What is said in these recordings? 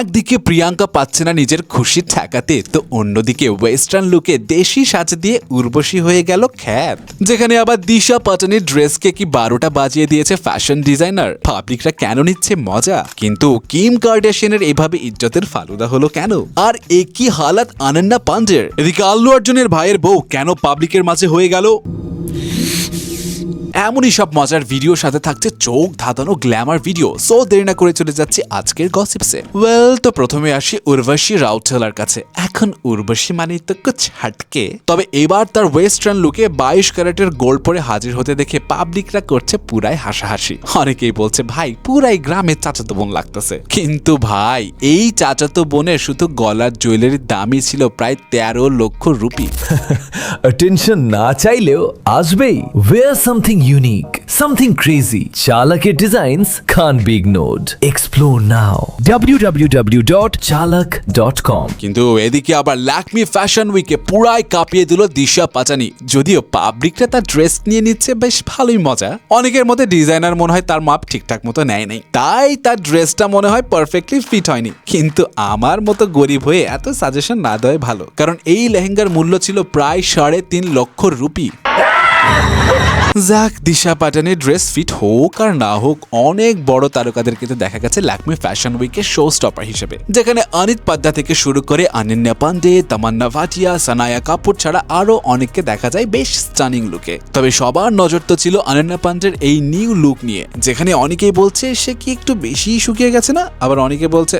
একদিকে প্রিয়াঙ্কা পাচ্ছে না নিজের খুশি ঠেকাতে, তো অন্যদিকে ওয়েস্টার্ন লুকে দেশি সাজ দিয়ে উর্বশী হয়ে গেল খ্যাত। যেখানে আবার দিশা পাটানির ড্রেসকে কি 12টা বাজিয়ে দিয়েছে ফ্যাশন ডিজাইনার। পাবলিকরা কেন নিচ্ছে মজা, কিন্তু কিম কার্ডাশিয়ানের এভাবে ইজ্জতের ফালুদা হলো কেন? আর একই হালাত অনন্যা পান্ডের। এদিকে আল্লু অর্জুনের ভাইয়ের বউ কেন পাবলিকের মাঝে হয়ে গেল? এমনই সব মজার ভিডিও সাথে থাকছে চোখ ধাঁধানো গ্ল্যামার ভিডিও। সো দেরি না করে চলে যাচ্ছি আজকের গসিপসে। তো প্রথমে আসি উর্বশী রাউটেলার কাছে। এখন উর্বশী মানে তো কুছ হাটকে, তবে এবার তার ওয়েস্টার্ন লুকে 22 ক্যারেটের গোল্ড পরে হাজির হতে দেখে পাবলিকরা করছে পুরাই হাসাহাসি। অনেকেই বলছে ভাই পুরাই গ্রামের চাচাতো বোন লাগতেছে। কিন্তু ভাই এই চাচাতো বোনের শুধু গলার জুয়েলারির দামই ছিল প্রায় 13 লক্ষ রুপি। attention না চাইলেও আসবেই। Wear something unique, something crazy. Chalak's designs can't be ignored. Explore now. www.chalak.com. কিন্তু এদিকে আবার ল্যাকমি ফ্যাশন উইকে পুরাই কাঁপিয়ে দিল দিশা পাটানি। যদিও পাবলিকরা তার ড্রেস নিয়ে নিচ্ছে বেশ ভালোই মজা। অনেকের মধ্যে ডিজাইনার মনে হয় তার মাপ ঠিকঠাক মতো নেয় নাই, তাই তার ড্রেসটা মনে হয় পারফেক্টলি ফিট হয়নি। কিন্তু আমার মতো গরিব হয়ে এত সাজেশন না দেওয়াই ভালো, কারণ এই লেহেঙ্গার মূল্য ছিল প্রায় 3.5 লক্ষ রুপি। যাক, দিশা পাটানির ড্রেস ফিট হোক আর না হোক, অনেক বড় তারকাদের কিন্তু দেখা গেছে ল্যাকমি ফ্যাশন উইকের শো স্টপার হিসেবে। যেখানে অনিত পাড্ডা থেকে শুরু করে অনন্যা পান্ডে, তামান্না ভাটিয়া, সানায়া কাপুর ছাড়া আরো অনেককে দেখা যায় বেশ স্টানিং লুকে। তবে সবার নজর তো ছিল অনন্যা পান্ডের এই নিউ লুক নিয়ে, যেখানে অনেকেই বলছে সে কি একটু বেশি শুকিয়ে গেছে না, আবার অনেকে বলছে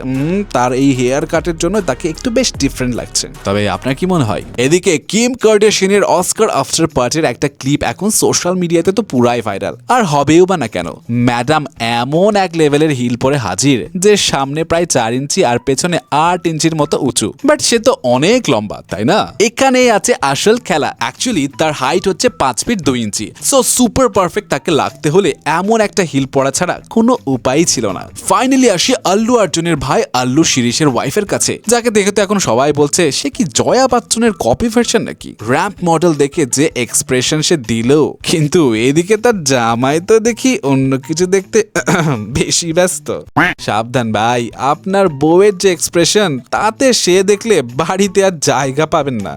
তার এই হেয়ার কাটের জন্য তাকে একটু বেশ ডিফারেন্ট লাগছে। তবে আপনার কি মনে হয়? এদিকে কিম কার্ডাশিয়ানের অস্কার আফটার পার্টির একটা ক্লিপ এখন সোশ্যাল মিডিয়াতে তো পুরাই ভাইরাল, আর হবেও বা না কেন। ম্যাডাম এমন এক লেভেলের হিল পরে হাজির যে সামনে প্রায় 4 ইঞ্চি আর পেছনে 8 ইঞ্চির মতো উঁচু, বাট সে তো অনেক লম্বা, তাই না? এখানেই আছে আসল খেলা। অ্যাকচুয়ালি তার হাইট হচ্ছে 5 ফিট 2 ইঞ্চি। সো সুপার পারফেক্ট তাকে লাগতে হলে এমন একটা হিল পরা ছাড়া কোনো উপায়ই ছিল না। ফাইনালি আসি আল্লু অর্জুনের ভাই আল্লু শিরিষের ওয়াইফের কাছে, যাকে দেখে তো এখন সবাই বলছে সে কি জয়া বচ্চনের কপি ভার্সন নাকি। র্যাম্প মডেল দেখে যে এক্সপ্রেশন সে দিল, কিন্তু এদিকে তার জামাই তো দেখি অন্য কিছু দেখতে বেশি ব্যস্ত। সাবধান ভাই, আপনার বউয়ের যে এক্সপ্রেশন তাতে সে দেখলে বাড়িতে আর জায়গা পাবেন না।